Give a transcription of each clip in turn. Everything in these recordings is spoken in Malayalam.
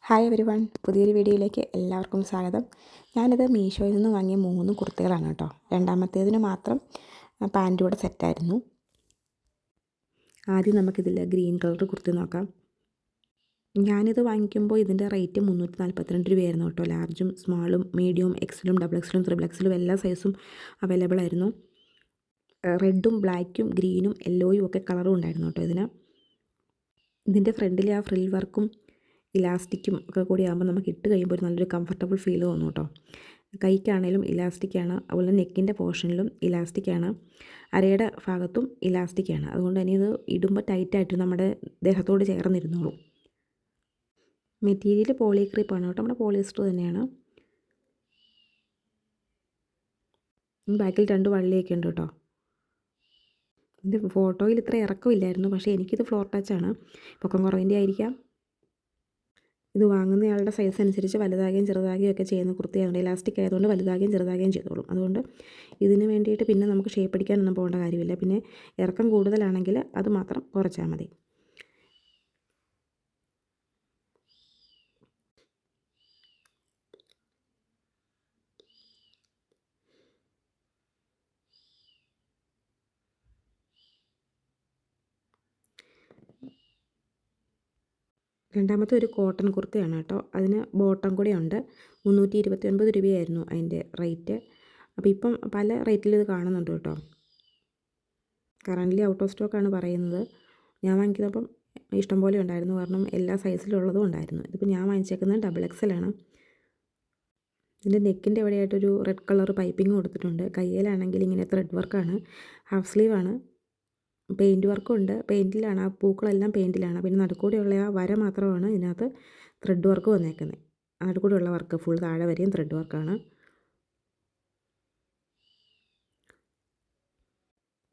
ഹായ് എവരിവൺ, പുതിയൊരു വീഡിയോയിലേക്ക് എല്ലാവർക്കും സ്വാഗതം. ഞാനിത് മീഷോയിൽ നിന്ന് വാങ്ങിയ 3 കുർത്തികളാണ് കേട്ടോ. രണ്ടാമത്തേതിന് മാത്രം പാൻറ്റ് കൂടെ സെറ്റായിരുന്നു. ആദ്യം നമുക്കിതിൽ ഗ്രീൻ കളർ കുർത്തി നോക്കാം. ഞാനിത് വാങ്ങിക്കുമ്പോൾ ഇതിൻ്റെ റേറ്റ് 342 രൂപയായിരുന്നു കേട്ടോ. ലാർജും സ്മാളും മീഡിയവും എക്സലും ഡബിൾ എക്സലും ത്രിബിൾ എക്സലും എല്ലാ സൈസും അവൈലബിൾ ആയിരുന്നു. റെഡും ബ്ലാക്കും ഗ്രീനും യെല്ലോയും ഒക്കെ കളറും ഉണ്ടായിരുന്നു കേട്ടോ. ഇതിൻ്റെ ഫ്രണ്ടിലെ ആ ഫ്രിൽ വർക്കും ഇലാസ്റ്റിക്കും ഒക്കെ കൂടി ആകുമ്പോൾ നമുക്ക് ഇട്ട് കഴിയുമ്പോൾ ഒരു നല്ലൊരു കംഫർട്ടബിൾ ഫീൽ തോന്നും കേട്ടോ. കൈക്കാണേലും ഇലാസ്റ്റിക്കാണ്, അതുപോലെ നെക്കിൻ്റെ പോർഷനിലും ഇലാസ്റ്റിക്കാണ്, അരയുടെ ഭാഗത്തും ഇലാസ്റ്റിക്കാണ്. അതുകൊണ്ട് തന്നെ ഇത് ഇടുമ്പോൾ ടൈറ്റായിട്ട് നമ്മുടെ ദേഹത്തോട് ചേർന്നിരുന്നോളും. മെറ്റീരിയൽ പോളിക്രീപ്പാണ് കേട്ടോ, നമ്മുടെ പോളിസ്റ്റർ തന്നെയാണ്. ബാക്കിൽ 2 വള്ളിയൊക്കെ ഉണ്ട് കേട്ടോ. ഇതിൻ്റെ ഫോട്ടോയിൽ ഇത്ര ഇറക്കമില്ലായിരുന്നു, പക്ഷേ എനിക്കിത് ഫ്ലോർ ടച്ചാണ്. പൊക്കം കുറവിൻ്റെ ആയിരിക്കാം. ഇത് വാങ്ങുന്നയാളുടെ സൈസ് അനുസരിച്ച് വലുതാകുകയും ചെറുതാകുകയും ഒക്കെ ചെയ്യുന്ന കുർത്തിയായതുകൊണ്ട് ഇലാസ്റ്റിക് ആയതുകൊണ്ട് വലുതാകുകയും ചെറുതാകുകയും ചെയ്തോളും. അതുകൊണ്ട് ഇതിന് വേണ്ടിയിട്ട് പിന്നെ നമുക്ക് ഷേപ്പ് അടിക്കാനൊന്നും പോകേണ്ട കാര്യമില്ല. പിന്നെ ഇറക്കം കൂടുതലാണെങ്കിൽ അത് മാത്രം കുറച്ചാൽ മതി. രണ്ടാമത്തെ ഒരു കോട്ടൺ കുർത്തിയാണ് കേട്ടോ. അതിന് ബോട്ടം കൂടെ ഉണ്ട്. 329 രൂപയായിരുന്നു അതിൻ്റെ റേറ്റ്. അപ്പോൾ ഇപ്പം പല റേറ്റിൽ ഇത് കാണുന്നുണ്ട് കേട്ടോ. കറൻ്റ്ലി ഔട്ട് ഓഫ് സ്റ്റോക്കാണ് പറയുന്നത്. ഞാൻ വാങ്ങിക്കുന്നപ്പം ഇഷ്ടം പോലെ ഉണ്ടായിരുന്നു, കാരണം എല്ലാ സൈസിലുള്ളതും ഉണ്ടായിരുന്നു. ഇതിപ്പോൾ ഞാൻ വാങ്ങിച്ചേക്കുന്നത് ഡബിൾ എക്സലാണ്. ഇതിൻ്റെ നെക്കിൻ്റെ എവിടെയായിട്ടൊരു റെഡ് കളർ പൈപ്പിംഗ് കൊടുത്തിട്ടുണ്ട്. കയ്യിലാണെങ്കിൽ ഇങ്ങനെ ത്രെഡ് വർക്കാണ്, ഹാഫ് സ്ലീവാണ്, പെയിൻറ്റ് വർക്കും ഉണ്ട്. പെയിൻറ്റിലാണ്, ആ പൂക്കളെല്ലാം പെയിൻറ്റിലാണ്. പിന്നെ നടുക്കൂടെയുള്ള ആ വര മാത്രമാണ് ഇതിനകത്ത് ത്രെഡ് വർക്ക് വന്നേക്കുന്നത്. നടുക്കൂടെയുള്ള വർക്ക് ഫുൾ താഴെ വരെയും ത്രെഡ് വർക്കാണ്.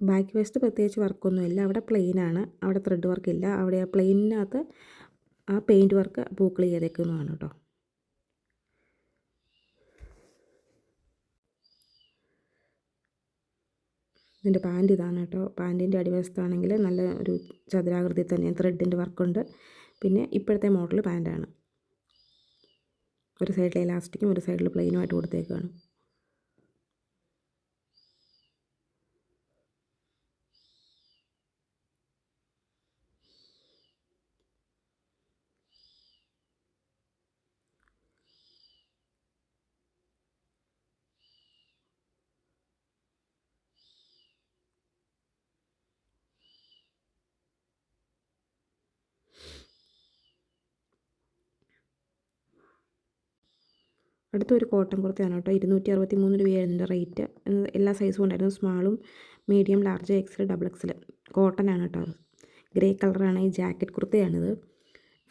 ബാക്ക് വേസ്റ്റ് പ്രത്യേകിച്ച് വർക്കൊന്നുമില്ല, അവിടെ പ്ലെയിനാണ്, അവിടെ ത്രെഡ് വർക്കില്ല. അവിടെ ആ പ്ലെയിനിനകത്ത് ആ പെയിൻറ്റ് വർക്ക് പൂക്കൾ ചെയ്തേക്കുന്നതാണ് കേട്ടോ. ഇതിൻ്റെ പാൻറ്റ് ഇതാണ് കേട്ടോ. പാൻറ്റിൻ്റെ അടിവശത്താണെങ്കിൽ നല്ല ഒരു ചതുരാകൃതി തന്നെ ത്രെഡിൻ്റെ വർക്കുണ്ട്. പിന്നെ ഇപ്പോഴത്തെ മോഡൽ പാൻറ്റാണ്. ഒരു സൈഡിൽ ഇലാസ്റ്റിക്കും ഒരു സൈഡിൽ പ്ലെയിനുമായിട്ട് കൊടുത്തേക്കാണ്. അടുത്തൊരു കോട്ടൺ കുർത്തയാണ് കേട്ടോ. 263 രൂപയായിരുന്നു ഇതിൻ്റെ റേറ്റ്. എല്ലാ സൈസും ഉണ്ടായിരുന്നു, സ്മാളും medium large XL double XL. കോട്ടനാണ് കേട്ടോ. ഗ്രേ കളറാണ്. ഈ ജാക്കറ്റ് കുർത്തയാണിത്.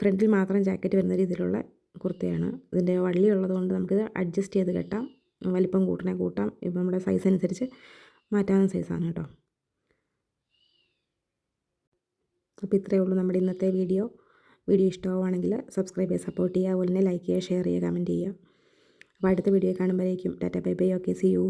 ഫ്രണ്ടിൽ മാത്രം ജാക്കറ്റ് വരുന്ന രീതിയിലുള്ള കുർത്തയാണ്. ഇതിൻ്റെ വള്ളി ഉള്ളതുകൊണ്ട് നമുക്കിത് അഡ്ജസ്റ്റ് ചെയ്ത് കെട്ടാം. വലിപ്പം കൂട്ടണേ കൂട്ടാം. ഇപ്പം നമ്മുടെ സൈസ് അനുസരിച്ച് മാറ്റാവുന്ന സൈസാണ് കേട്ടോ. അപ്പോൾ ഇത്രയേ ഉള്ളൂ നമ്മുടെ ഇന്നത്തെ വീഡിയോ. ഇഷ്ടമാവുകയാണെങ്കിൽ സബ്സ്ക്രൈബ് ചെയ്യുക, സപ്പോർട്ട് ചെയ്യുക, അതുപോലെ തന്നെ ലൈക്ക് ചെയ്യുക, ഷെയർ ചെയ്യുക, കമൻറ്റ് ചെയ്യുക. അപ്പോൾ അടുത്ത വീഡിയോ കാണുമ്പോഴേക്കും tata bye bye. Okay, see U.